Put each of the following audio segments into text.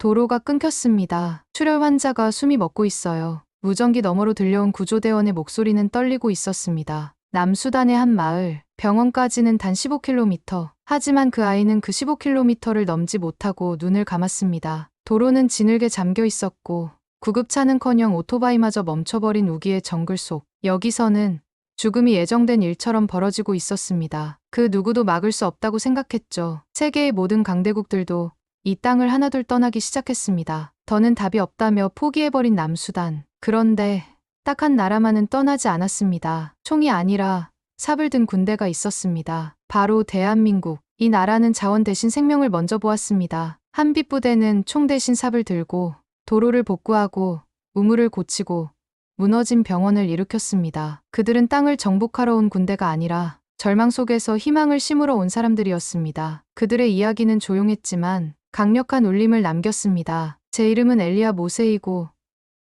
도로가 끊겼습니다. 출혈 환자가 숨이 멎고 있어요. 무전기 너머로 들려온 구조대원의 목소리는 떨리고 있었습니다. 남수단의 한 마을, 병원까지는 단 15km. 하지만 그 아이는 그 15km를 넘지 못하고 눈을 감았습니다. 도로는 진흙에 잠겨 있었고 구급차는커녕 오토바이마저 멈춰버린 우기의 정글 속. 여기서는 죽음이 예정된 일처럼 벌어지고 있었습니다. 그 누구도 막을 수 없다고 생각했죠. 세계의 모든 강대국들도 이 땅을 하나둘 떠나기 시작했습니다. 더는 답이 없다며 포기해버린 남수단. 그런데 딱 한 나라만은 떠나지 않았습니다. 총이 아니라 삽을 든 군대가 있었습니다. 바로 대한민국. 이 나라는 자원 대신 생명을 먼저 보았습니다. 한빛 부대는 총 대신 삽을 들고 도로를 복구하고 우물을 고치고 무너진 병원을 일으켰습니다. 그들은 땅을 정복하러 온 군대가 아니라 절망 속에서 희망을 심으러 온 사람들이었습니다. 그들의 이야기는 조용했지만 강력한 울림을 남겼습니다. 제 이름은 엘리아 모세이고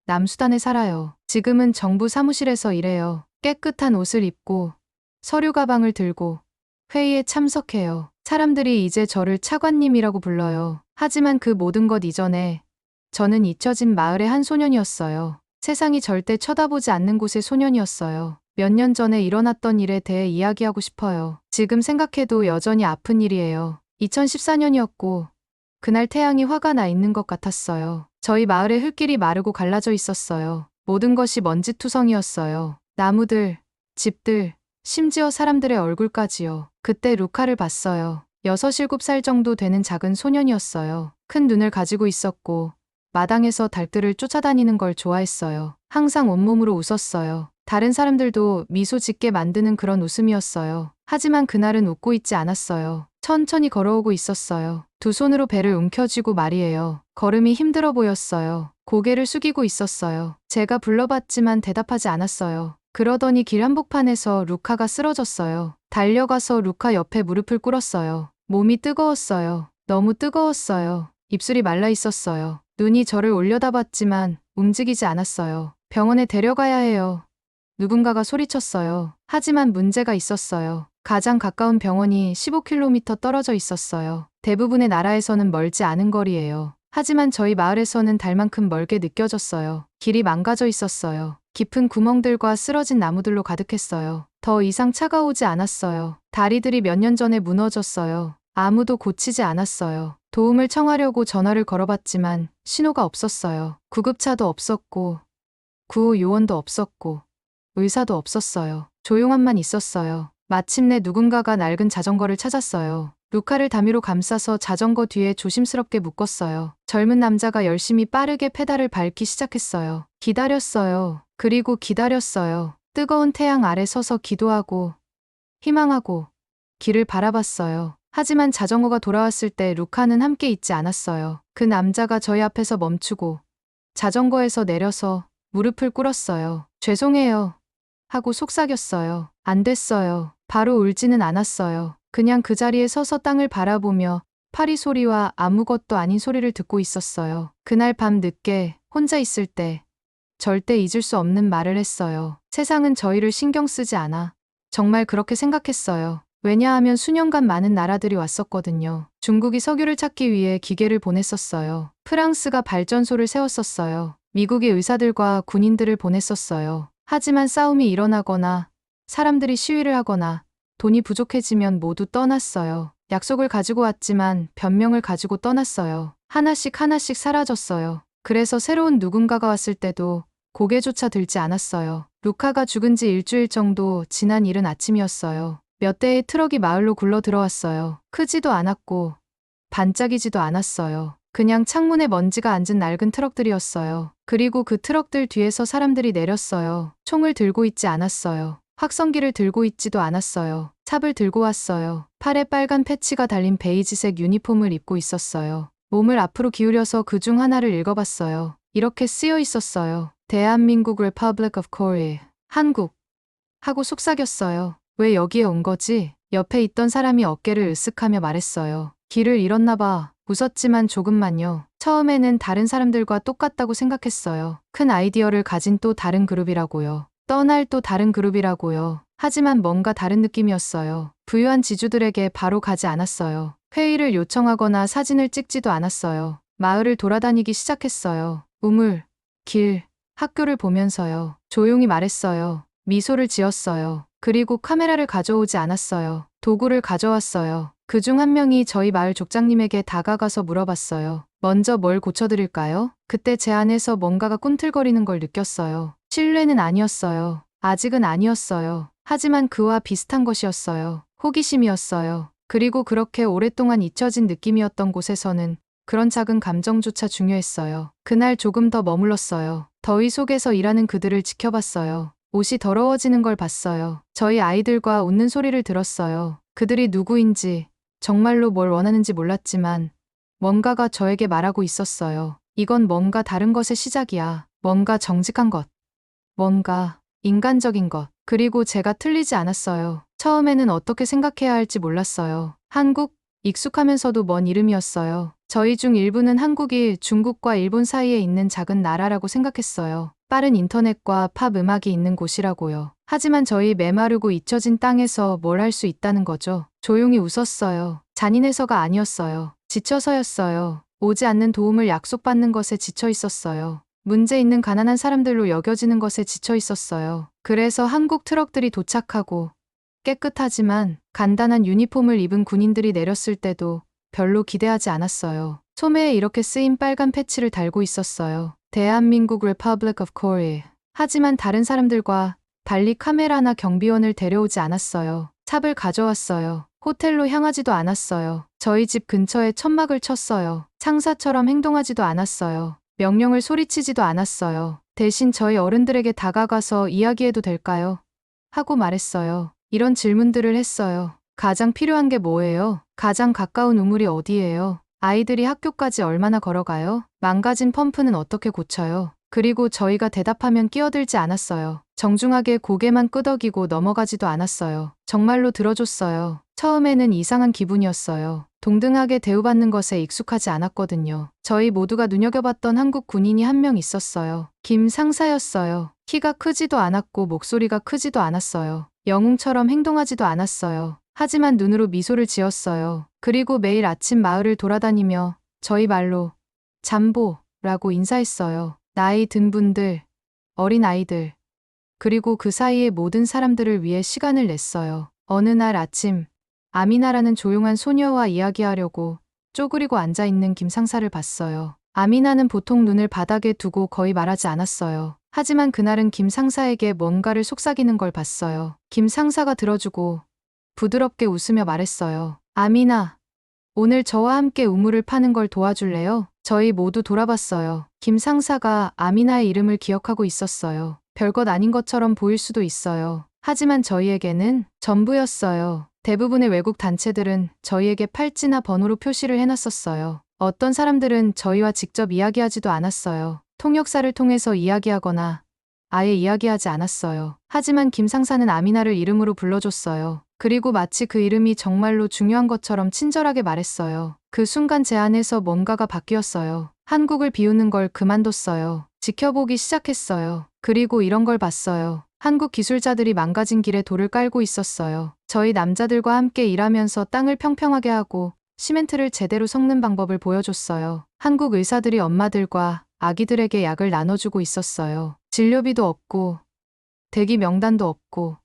남수단에 살아요. 지금은 정부 사무실에서 일해요. 깨끗한 옷을 입고 서류 가방을 들고 회의에 참석해요. 사람들이 이제 저를 차관님이라고 불러요. 하지만 그 모든 것 이전에 저는 잊혀진 마을의 한 소년이었어요. 세상이 절대 쳐다보지 않는 곳의 소년이었어요. 몇 년 전에 일어났던 일에 대해 이야기하고 싶어요. 지금 생각해도 여전히 아픈 일이에요. 2014년이었고 그날 태양이 화가 나 있는 것 같았어요. 저희 마을의 흙길이 마르고 갈라져 있었어요. 모든 것이 먼지투성이었어요. 나무들, 집들, 심지어 사람들의 얼굴까지요. 그때 루카를 봤어요. 6, 7살 정도 되는 작은 소년이었어요. 큰 눈을 가지고 있었고 마당에서 닭들을 쫓아다니는 걸 좋아했어요. 항상 온몸으로 웃었어요. 다른 사람들도 미소 짓게 만드는 그런 웃음이었어요. 하지만 그날은 웃고 있지 않았어요. 천천히 걸어오고 있었어요. 두 손으로 배를 움켜쥐고 말이에요. 걸음이 힘들어 보였어요. 고개를 숙이고 있었어요. 제가 불러봤지만 대답하지 않았어요. 그러더니 길 한복판에서 루카가 쓰러졌어요. 달려가서 루카 옆에 무릎을 꿇었어요. 몸이 뜨거웠어요. 너무 뜨거웠어요. 입술이 말라 있었어요. 눈이 저를 올려다봤지만 움직이지 않았어요. 병원에 데려가야 해요. 누군가가 소리쳤어요. 하지만 문제가 있었어요. 가장 가까운 병원이 15km 떨어져 있었어요. 대부분의 나라에서는 멀지 않은 거리예요. 하지만 저희 마을에서는 달만큼 멀게 느껴졌어요. 길이 망가져 있었어요. 깊은 구멍들과 쓰러진 나무들로 가득했어요. 더 이상 차가 오지 않았어요. 다리들이 몇 년 전에 무너졌어요. 아무도 고치지 않았어요. 도움을 청하려고 전화를 걸어봤지만 신호가 없었어요. 구급차도 없었고 구호 요원도 없었고 의사도 없었어요. 조용함만 있었어요. 마침내 누군가가 낡은 자전거를 찾았어요. 루카를 다미로 감싸서 자전거 뒤에 조심스럽게 묶었어요. 젊은 남자가 열심히 빠르게 페달을 밟기 시작했어요. 기다렸어요. 그리고 기다렸어요. 뜨거운 태양 아래 서서 기도하고 희망하고 길을 바라봤어요. 하지만 자전거가 돌아왔을 때 루카는 함께 있지 않았어요. 그 남자가 저희 앞에서 멈추고 자전거에서 내려서 무릎을 꿇었어요. 죄송해요. 하고 속삭였어요. 안 됐어요. 바로 울지는 않았어요. 그냥 그 자리에 서서 땅을 바라보며 파리 소리와 아무것도 아닌 소리를 듣고 있었어요. 그날 밤 늦게 혼자 있을 때 절대 잊을 수 없는 말을 했어요. 세상은 저희를 신경 쓰지 않아. 정말 그렇게 생각했어요. 왜냐하면 수년간 많은 나라들이 왔었거든요. 중국이 석유를 찾기 위해 기계를 보냈었어요. 프랑스가 발전소를 세웠었어요. 미국이 의사들과 군인들을 보냈었어요. 하지만 싸움이 일어나거나 사람들이 시위를 하거나 돈이 부족해지면 모두 떠났어요. 약속을 가지고 왔지만 변명을 가지고 떠났어요. 하나씩 하나씩 사라졌어요. 그래서 새로운 누군가가 왔을 때도 고개조차 들지 않았어요. 루카가 죽은 지 일주일 정도 지난 이른 아침이었어요. 몇 대의 트럭이 마을로 굴러 들어왔어요. 크지도 않았고 반짝이지도 않았어요. 그냥 창문에 먼지가 앉은 낡은 트럭들이었어요. 그리고 그 트럭들 뒤에서 사람들이 내렸어요. 총을 들고 있지 않았어요. 확성기를 들고 있지도 않았어요. 삽을 들고 왔어요. 팔에 빨간 패치가 달린 베이지색 유니폼을 입고 있었어요. 몸을 앞으로 기울여서 그중 하나를 읽어봤어요. 이렇게 쓰여 있었어요. 대한민국 Republic of Korea. 한국. 하고 속삭였어요. 왜 여기에 온 거지? 옆에 있던 사람이 어깨를 으쓱하며 말했어요. 길을 잃었나 봐. 웃었지만 조금만요. 처음에는 다른 사람들과 똑같다고 생각했어요. 큰 아이디어를 가진 또 다른 그룹이라고요. 떠날 또 다른 그룹이라고요. 하지만 뭔가 다른 느낌이었어요. 부유한 지주들에게 바로 가지 않았어요. 회의를 요청하거나 사진을 찍지도 않았어요. 마을을 돌아다니기 시작했어요. 우물, 길, 학교를 보면서요. 조용히 말했어요. 미소를 지었어요. 그리고 카메라를 가져오지 않았어요. 도구를 가져왔어요. 그중 한 명이 저희 마을 족장님에게 다가가서 물어봤어요. 먼저 뭘 고쳐드릴까요? 그때 제 안에서 뭔가가 꿈틀거리는 걸 느꼈어요. 신뢰는 아니었어요. 아직은 아니었어요. 하지만 그와 비슷한 것이었어요. 호기심이었어요. 그리고 그렇게 오랫동안 잊혀진 느낌이었던 곳에서는 그런 작은 감정조차 중요했어요. 그날 조금 더 머물렀어요. 더위 속에서 일하는 그들을 지켜봤어요. 옷이 더러워지는 걸 봤어요. 저희 아이들과 웃는 소리를 들었어요. 그들이 누구인지, 정말로 뭘 원하는지 몰랐지만 뭔가가 저에게 말하고 있었어요. 이건 뭔가 다른 것의 시작이야. 뭔가 정직한 것. 뭔가 인간적인 것. 그리고 제가 틀리지 않았어요. 처음에는 어떻게 생각해야 할지 몰랐어요. 한국, 익숙하면서도 먼 이름이었어요. 저희 중 일부는 한국이 중국과 일본 사이에 있는 작은 나라라고 생각했어요. 빠른 인터넷과 팝 음악이 있는 곳이라고요. 하지만 저희 메마르고 잊혀진 땅에서 뭘 할 수 있다는 거죠. 조용히 웃었어요. 잔인해서가 아니었어요. 지쳐서였어요. 오지 않는 도움을 약속받는 것에 지쳐 있었어요. 문제 있는 가난한 사람들로 여겨지는 것에 지쳐 있었어요. 그래서 한국 트럭들이 도착하고 깨끗하지만 간단한 유니폼을 입은 군인들이 내렸을 때도 별로 기대하지 않았어요. 소매에 이렇게 쓰인 빨간 패치를 달고 있었어요. 대한민국 Republic of Korea. 하지만 다른 사람들과 달리 카메라나 경비원을 데려오지 않았어요. 삽을 가져왔어요. 호텔로 향하지도 않았어요. 저희 집 근처에 천막을 쳤어요. 창사처럼 행동하지도 않았어요. 명령을 소리치지도 않았어요. 대신 저희 어른들에게 다가가서 이야기해도 될까요? 하고 말했어요. 이런 질문들을 했어요. 가장 필요한 게 뭐예요? 가장 가까운 우물이 어디예요? 아이들이 학교까지 얼마나 걸어가요? 망가진 펌프는 어떻게 고쳐요? 그리고 저희가 대답하면 끼어들지 않았어요. 정중하게 고개만 끄덕이고 넘어가지도 않았어요. 정말로 들어줬어요. 처음에는 이상한 기분이었어요. 동등하게 대우받는 것에 익숙하지 않았거든요. 저희 모두가 눈여겨봤던 한국 군인이 한 명 있었어요. 김 상사였어요. 키가 크지도 않았고 목소리가 크지도 않았어요. 영웅처럼 행동하지도 않았어요. 하지만 눈으로 미소를 지었어요. 그리고 매일 아침 마을을 돌아다니며 저희 말로 잠보라고 인사했어요. 나이 든 분들, 어린 아이들, 그리고 그 사이의 모든 사람들을 위해 시간을 냈어요. 어느 날 아침, 아미나라는 조용한 소녀와 이야기하려고 쪼그리고 앉아있는 김 상사를 봤어요. 아미나는 보통 눈을 바닥에 두고 거의 말하지 않았어요. 하지만 그날은 김 상사에게 뭔가를 속삭이는 걸 봤어요. 김 상사가 들어주고 부드럽게 웃으며 말했어요. 아미나, 오늘 저와 함께 우물을 파는 걸 도와줄래요? 저희 모두 돌아봤어요. 김 상사가 아미나의 이름을 기억하고 있었어요. 별것 아닌 것처럼 보일 수도 있어요. 하지만 저희에게는 전부였어요. 대부분의 외국 단체들은 저희에게 팔찌나 번호로 표시를 해놨었어요. 어떤 사람들은 저희와 직접 이야기하지도 않았어요. 통역사를 통해서 이야기하거나 아예 이야기하지 않았어요. 하지만 김 상사는 아미나를 이름으로 불러줬어요. 그리고 마치 그 이름이 정말로 중요한 것처럼 친절하게 말했어요. 그 순간 제 안에서 뭔가가 바뀌었어요. 한국을 비우는 걸 그만뒀어요. 지켜보기 시작했어요. 그리고 이런 걸 봤어요. 한국 기술자들이 망가진 길에 돌을 깔고 있었어요. 저희 남자들과 함께 일하면서 땅을 평평하게 하고 시멘트를 제대로 섞는 방법을 보여줬어요. 한국 의사들이 엄마들과 아기들에게 약을 나눠주고 있었어요. 진료비도 없고 대기 명단도 없고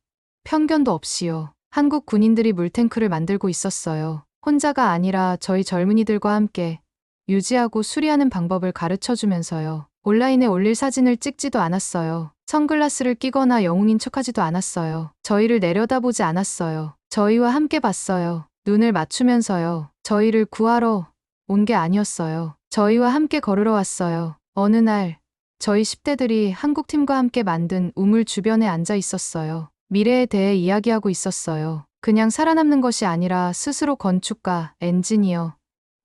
편견도 없이요. 한국 군인들이 물탱크를 만들고 있었어요. 혼자가 아니라 저희 젊은이들과 함께 유지하고 수리하는 방법을 가르쳐주면서요. 온라인에 올릴 사진을 찍지도 않았어요. 선글라스를 끼거나 영웅인 척하지도 않았어요. 저희를 내려다보지 않았어요. 저희와 함께 봤어요. 눈을 맞추면서요. 저희를 구하러 온 게 아니었어요. 저희와 함께 걸으러 왔어요. 어느 날 저희 10대들이 한국팀과 함께 만든 우물 주변에 앉아 있었어요. 미래에 대해 이야기하고 있었어요. 그냥 살아남는 것이 아니라 스스로 건축가, 엔지니어,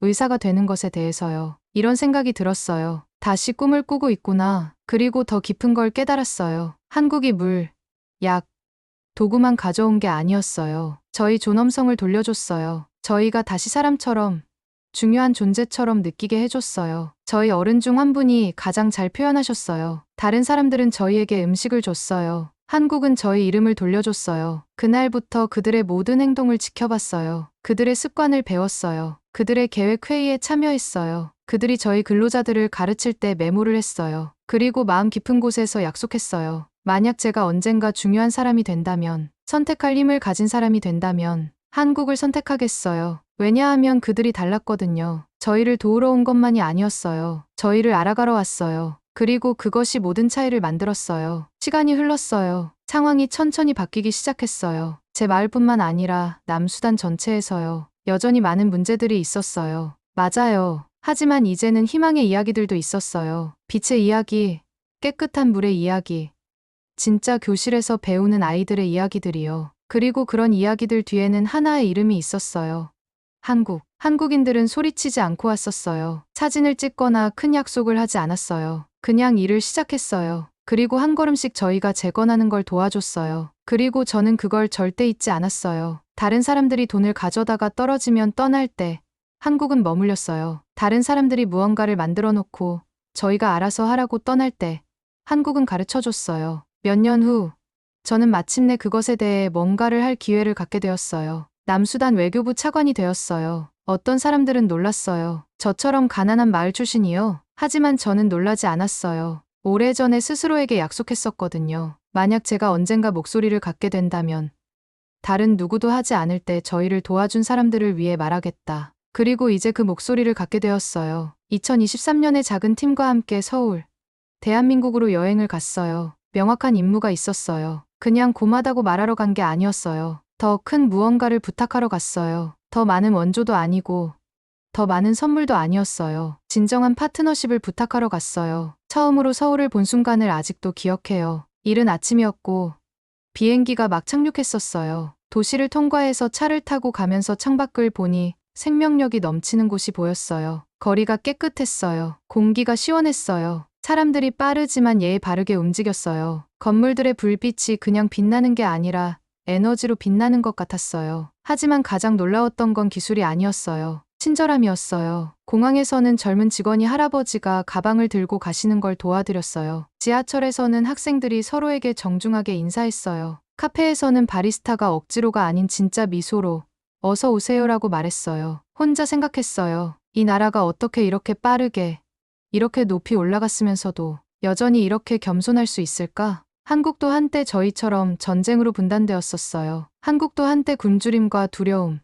의사가 되는 것에 대해서요. 이런 생각이 들었어요. 다시 꿈을 꾸고 있구나. 그리고 더 깊은 걸 깨달았어요. 한국이 물, 약, 도구만 가져온 게 아니었어요. 저희 존엄성을 돌려줬어요. 저희가 다시 사람처럼, 중요한 존재처럼 느끼게 해줬어요. 저희 어른 중 한 분이 가장 잘 표현하셨어요. 다른 사람들은 저희에게 음식을 줬어요. 한국은 저희 이름을 돌려줬어요. 그날부터 그들의 모든 행동을 지켜봤어요. 그들의 습관을 배웠어요. 그들의 계획 회의에 참여했어요. 그들이 저희 근로자들을 가르칠 때 메모를 했어요. 그리고 마음 깊은 곳에서 약속했어요. 만약 제가 언젠가 중요한 사람이 된다면, 선택할 힘을 가진 사람이 된다면 한국을 선택하겠어요. 왜냐하면 그들이 달랐거든요. 저희를 도우러 온 것만이 아니었어요. 저희를 알아가러 왔어요. 그리고 그것이 모든 차이를 만들었어요. 시간이 흘렀어요. 상황이 천천히 바뀌기 시작했어요. 제 마을뿐만 아니라 남수단 전체에서요. 여전히 많은 문제들이 있었어요. 맞아요. 하지만 이제는 희망의 이야기들도 있었어요. 빛의 이야기, 깨끗한 물의 이야기, 진짜 교실에서 배우는 아이들의 이야기들이요. 그리고 그런 이야기들 뒤에는 하나의 이름이 있었어요. 한국. 한국인들은 소리치지 않고 왔었어요. 사진을 찍거나 큰 약속을 하지 않았어요. 그냥 일을 시작했어요. 그리고 한 걸음씩 저희가 재건하는 걸 도와줬어요. 그리고 저는 그걸 절대 잊지 않았어요. 다른 사람들이 돈을 가져다가 떨어지면 떠날 때 한국은 머물렸어요. 다른 사람들이 무언가를 만들어 놓고 저희가 알아서 하라고 떠날 때 한국은 가르쳐줬어요. 몇 년 후 저는 마침내 그것에 대해 뭔가를 할 기회를 갖게 되었어요. 남수단 외교부 차관이 되었어요. 어떤 사람들은 놀랐어요. 저처럼 가난한 마을 출신이요. 하지만 저는 놀라지 않았어요. 오래전에 스스로에게 약속했었거든요. 만약 제가 언젠가 목소리를 갖게 된다면 다른 누구도 하지 않을 때 저희를 도와준 사람들을 위해 말하겠다. 그리고 이제 그 목소리를 갖게 되었어요. 2023년에 작은 팀과 함께 서울, 대한민국으로 여행을 갔어요. 명확한 임무가 있었어요. 그냥 고마다고 말하러 간 게 아니었어요. 더 큰 무언가를 부탁하러 갔어요. 더 많은 원조도 아니고 더 많은 선물도 아니었어요. 진정한 파트너십을 부탁하러 갔어요. 처음으로 서울을 본 순간을 아직도 기억해요. 이른 아침이었고 비행기가 막 착륙했었어요. 도시를 통과해서 차를 타고 가면서 창밖을 보니 생명력이 넘치는 곳이 보였어요. 거리가 깨끗했어요. 공기가 시원했어요. 사람들이 빠르지만 예의 바르게 움직였어요. 건물들의 불빛이 그냥 빛나는 게 아니라 에너지로 빛나는 것 같았어요. 하지만 가장 놀라웠던 건 기술이 아니었어요. 친절함이었어요. 공항에서는 젊은 직원이 할아버지가 가방을 들고 가시는 걸 도와드렸어요. 지하철에서는 학생들이 서로에게 정중하게 인사했어요. 카페에서는 바리스타가 억지로가 아닌 진짜 미소로 어서 오세요라고 말했어요. 혼자 생각했어요. 이 나라가 어떻게 이렇게 빠르게, 이렇게 높이 올라갔으면서도 여전히 이렇게 겸손할 수 있을까? 한국도 한때 저희처럼 전쟁으로 분단되었었어요. 한국도 한때 굶주림과 두려움,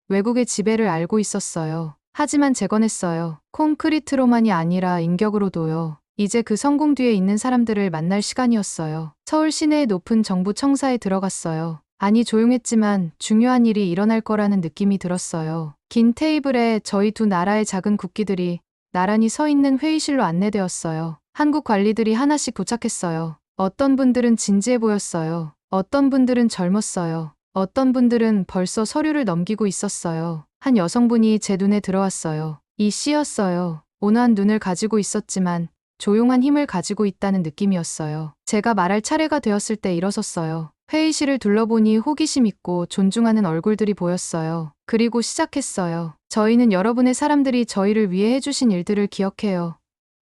외국의 지배를 알고 있었어요. 하지만 재건했어요. 콘크리트로만이 아니라 인격으로도요. 이제 그 성공 뒤에 있는 사람들을 만날 시간이었어요. 서울 시내의 높은 정부 청사에 들어갔어요. 아니 조용했지만 중요한 일이 일어날 거라는 느낌이 들었어요. 긴 테이블에 저희 두 나라의 작은 국기들이 나란히 서 있는 회의실로 안내되었어요. 한국 관리들이 하나씩 도착했어요. 어떤 분들은 진지해 보였어요. 어떤 분들은 젊었어요. 어떤 분들은 벌써 서류를 넘기고 있었어요. 한 여성분이 제 눈에 들어왔어요. 이 씨였어요. 온화한 눈을 가지고 있었지만 조용한 힘을 가지고 있다는 느낌이었어요. 제가 말할 차례가 되었을 때 일어섰어요. 회의실을 둘러보니 호기심 있고 존중하는 얼굴들이 보였어요. 그리고 시작했어요. 저희는 여러분의 사람들이 저희를 위해 해주신 일들을 기억해요.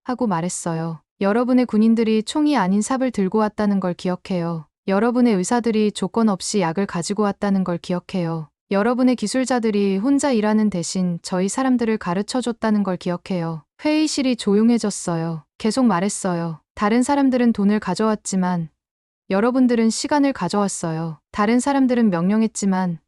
하고 말했어요. 여러분의 군인들이 총이 아닌 삽을 들고 왔다는 걸 기억해요. 여러분의 의사들이 조건 없이 약을 가지고 왔다는 걸 기억해요. 여러분의 기술자들이 혼자 일하는 대신 저희 사람들을 가르쳐줬다는 걸 기억해요. 회의실이 조용해졌어요. 계속 말했어요. 다른 사람들은 돈을 가져왔지만 여러분들은 시간을 가져왔어요. 다른 사람들은 명령했지만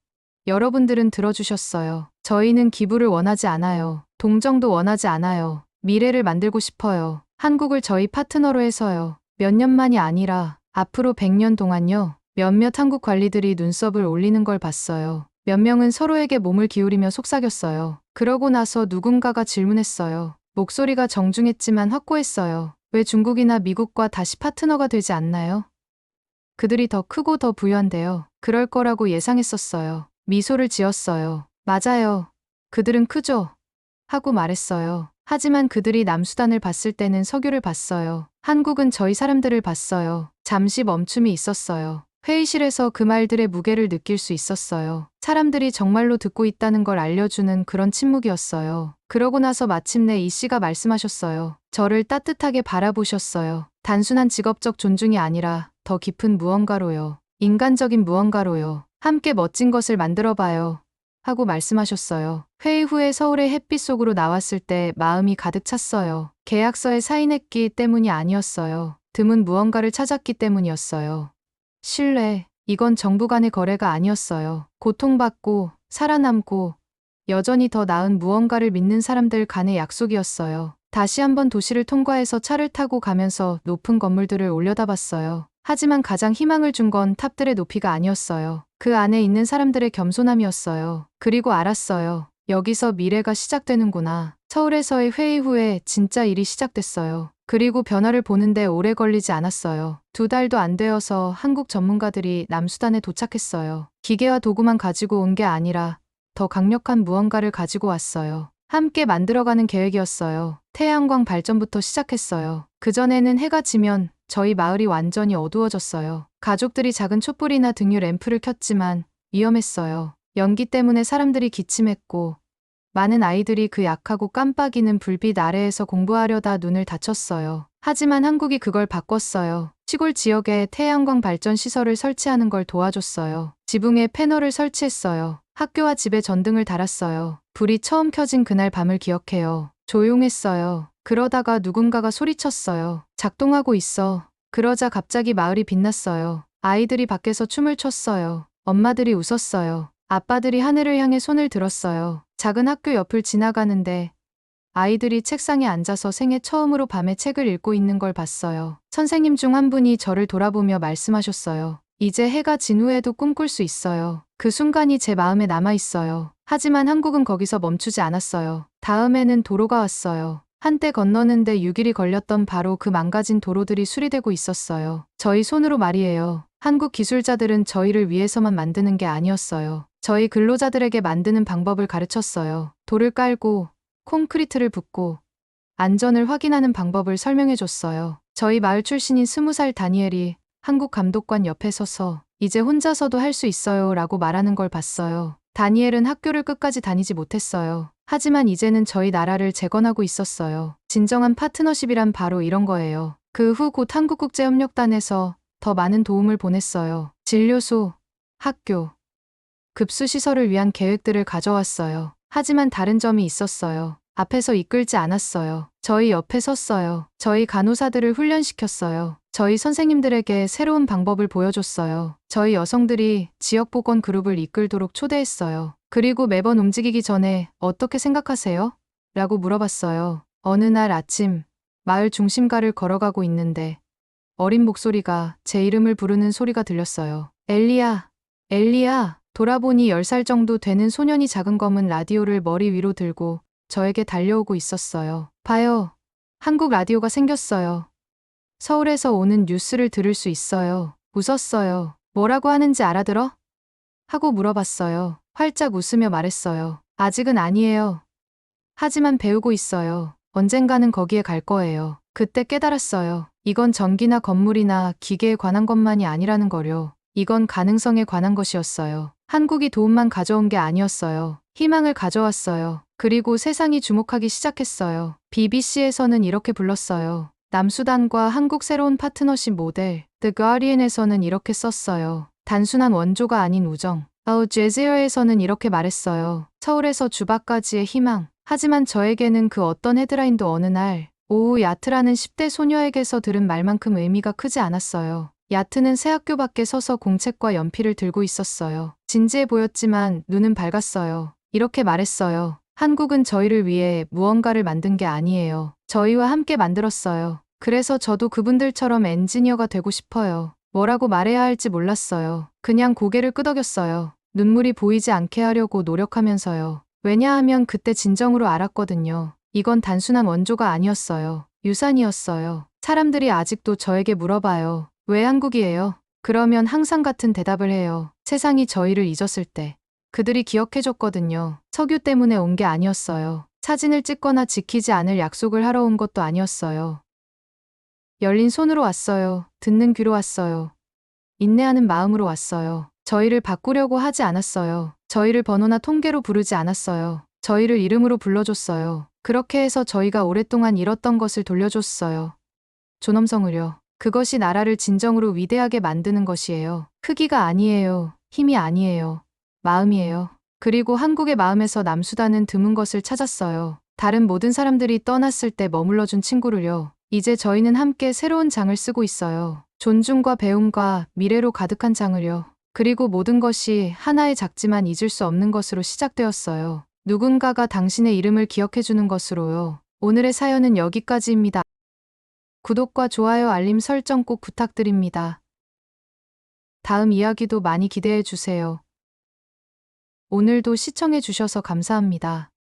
여러분들은 들어주셨어요. 저희는 기부를 원하지 않아요. 동정도 원하지 않아요. 미래를 만들고 싶어요. 한국을 저희 파트너로 해서요. 몇 년만이 아니라 앞으로 100년 동안요. 몇몇 한국 관리들이 눈썹을 올리는 걸 봤어요. 몇 명은 서로에게 몸을 기울이며 속삭였어요. 그러고 나서 누군가가 질문했어요. 목소리가 정중했지만 확고했어요. 왜 중국이나 미국과 다시 파트너가 되지 않나요? 그들이 더 크고 더 부유한데요. 그럴 거라고 예상했었어요. 미소를 지었어요. 맞아요. 그들은 크죠? 하고 말했어요. 하지만 그들이 남수단을 봤을 때는 석유를 봤어요. 한국은 저희 사람들을 봤어요. 잠시 멈춤이 있었어요. 회의실에서 그 말들의 무게를 느낄 수 있었어요. 사람들이 정말로 듣고 있다는 걸 알려주는 그런 침묵이었어요. 그러고 나서 마침내 이 씨가 말씀하셨어요. 저를 따뜻하게 바라보셨어요. 단순한 직업적 존중이 아니라 더 깊은 무언가로요. 인간적인 무언가로요. 함께 멋진 것을 만들어봐요. 하고 말씀하셨어요. 회의 후에 서울의 햇빛 속으로 나왔을 때 마음이 가득 찼어요. 계약서에 사인했기 때문이 아니었어요. 드문 무언가를 찾았기 때문이었어요. 신뢰, 이건 정부 간의 거래가 아니었어요. 고통받고, 살아남고, 여전히 더 나은 무언가를 믿는 사람들 간의 약속이었어요. 다시 한번 도시를 통과해서 차를 타고 가면서 높은 건물들을 올려다봤어요. 하지만 가장 희망을 준 건 탑들의 높이가 아니었어요. 그 안에 있는 사람들의 겸손함이었어요. 그리고 알았어요. 여기서 미래가 시작되는구나. 서울에서의 회의 후에 진짜 일이 시작됐어요. 그리고 변화를 보는데 오래 걸리지 않았어요. 2달도 안 되어서 한국 전문가들이 남수단에 도착했어요. 기계와 도구만 가지고 온 게 아니라 더 강력한 무언가를 가지고 왔어요. 함께 만들어가는 계획이었어요. 태양광 발전부터 시작했어요. 그전에는 해가 지면 저희 마을이 완전히 어두워졌어요. 가족들이 작은 촛불이나 등유 램프를 켰지만 위험했어요. 연기 때문에 사람들이 기침했고 많은 아이들이 그 약하고 깜빡이는 불빛 아래에서 공부하려다 눈을 다쳤어요. 하지만 한국이 그걸 바꿨어요. 시골 지역에 태양광 발전 시설을 설치하는 걸 도와줬어요. 지붕에 패널을 설치했어요. 학교와 집에 전등을 달았어요. 불이 처음 켜진 그날 밤을 기억해요. 조용했어요. 그러다가 누군가가 소리쳤어요. 작동하고 있어. 그러자 갑자기 마을이 빛났어요. 아이들이 밖에서 춤을 췄어요. 엄마들이 웃었어요. 아빠들이 하늘을 향해 손을 들었어요. 작은 학교 옆을 지나가는데 아이들이 책상에 앉아서 생애 처음으로 밤에 책을 읽고 있는 걸 봤어요. 선생님 중 한 분이 저를 돌아보며 말씀하셨어요. 이제 해가 진 후에도 꿈꿀 수 있어요. 그 순간이 제 마음에 남아있어요. 하지만 한국은 거기서 멈추지 않았어요. 다음에는 도로가 왔어요. 한때 건너는데 6일이 걸렸던 바로 그 망가진 도로들이 수리되고 있었어요. 저희 손으로 말이에요. 한국 기술자들은 저희를 위해서만 만드는 게 아니었어요. 저희 근로자들에게 만드는 방법을 가르쳤어요. 돌을 깔고 콘크리트를 붓고 안전을 확인하는 방법을 설명해 줬어요. 저희 마을 출신인 20살 다니엘이 한국 감독관 옆에 서서 이제 혼자서도 할 수 있어요 라고 말하는 걸 봤어요. 다니엘은 학교를 끝까지 다니지 못했어요. 하지만 이제는 저희 나라를 재건하고 있었어요. 진정한 파트너십이란 바로 이런 거예요. 그 후 곧 한국국제협력단에서 더 많은 도움을 보냈어요. 진료소, 학교, 급수시설을 위한 계획들을 가져왔어요. 하지만 다른 점이 있었어요. 앞에서 이끌지 않았어요. 저희 옆에 섰어요. 저희 간호사들을 훈련시켰어요. 저희 선생님들에게 새로운 방법을 보여줬어요. 저희 여성들이 지역보건 그룹을 이끌도록 초대했어요. 그리고 매번 움직이기 전에 어떻게 생각하세요? 라고 물어봤어요. 어느 날 아침 마을 중심가를 걸어가고 있는데 어린 목소리가 제 이름을 부르는 소리가 들렸어요. 엘리야, 엘리야. 돌아보니 10살 정도 되는 소년이 작은 검은 라디오를 머리 위로 들고 저에게 달려오고 있었어요. 봐요. 한국 라디오가 생겼어요. 서울에서 오는 뉴스를 들을 수 있어요. 웃었어요. 뭐라고 하는지 알아들어? 하고 물어봤어요. 활짝 웃으며 말했어요. 아직은 아니에요. 하지만 배우고 있어요. 언젠가는 거기에 갈 거예요. 그때 깨달았어요. 이건 전기나 건물이나 기계에 관한 것만이 아니라는 거요. 이건 가능성에 관한 것이었어요. 한국이 도움만 가져온 게 아니었어요. 희망을 가져왔어요. 그리고 세상이 주목하기 시작했어요. BBC에서는 이렇게 불렀어요. 남수단과 한국 새로운 파트너십 모델. The Guardian에서는 이렇게 썼어요. 단순한 원조가 아닌 우정. Al Jazeera에서는 이렇게 말했어요. 서울에서 주바까지의 희망. 하지만 저에게는 그 어떤 헤드라인도 어느 날 오후 야트라는 10대 소녀에게서 들은 말만큼 의미가 크지 않았어요. 야트는 새 학교 밖에 서서 공책과 연필을 들고 있었어요. 진지해 보였지만 눈은 밝았어요. 이렇게 말했어요. 한국은 저희를 위해 무언가를 만든 게 아니에요. 저희와 함께 만들었어요. 그래서 저도 그분들처럼 엔지니어가 되고 싶어요. 뭐라고 말해야 할지 몰랐어요. 그냥 고개를 끄덕였어요. 눈물이 보이지 않게 하려고 노력하면서요. 왜냐하면 그때 진정으로 알았거든요. 이건 단순한 원조가 아니었어요. 유산이었어요. 사람들이 아직도 저에게 물어봐요. 왜 한국이에요? 그러면 항상 같은 대답을 해요. 세상이 저희를 잊었을 때. 그들이 기억해줬거든요. 석유 때문에 온 게 아니었어요. 사진을 찍거나 지키지 않을 약속을 하러 온 것도 아니었어요. 열린 손으로 왔어요. 듣는 귀로 왔어요. 인내하는 마음으로 왔어요. 저희를 바꾸려고 하지 않았어요. 저희를 번호나 통계로 부르지 않았어요. 저희를 이름으로 불러줬어요. 그렇게 해서 저희가 오랫동안 잃었던 것을 돌려줬어요. 존엄성을요. 그것이 나라를 진정으로 위대하게 만드는 것이에요. 크기가 아니에요. 힘이 아니에요. 마음이에요. 그리고 한국의 마음에서 남수단은 드문 것을 찾았어요. 다른 모든 사람들이 떠났을 때 머물러준 친구를요. 이제 저희는 함께 새로운 장을 쓰고 있어요. 존중과 배움과 미래로 가득한 장을요. 그리고 모든 것이 하나의 작지만 잊을 수 없는 것으로 시작되었어요. 누군가가 당신의 이름을 기억해주는 것으로요. 오늘의 사연은 여기까지입니다. 구독과 좋아요, 알림 설정 꼭 부탁드립니다. 다음 이야기도 많이 기대해 주세요. 오늘도 시청해 주셔서 감사합니다.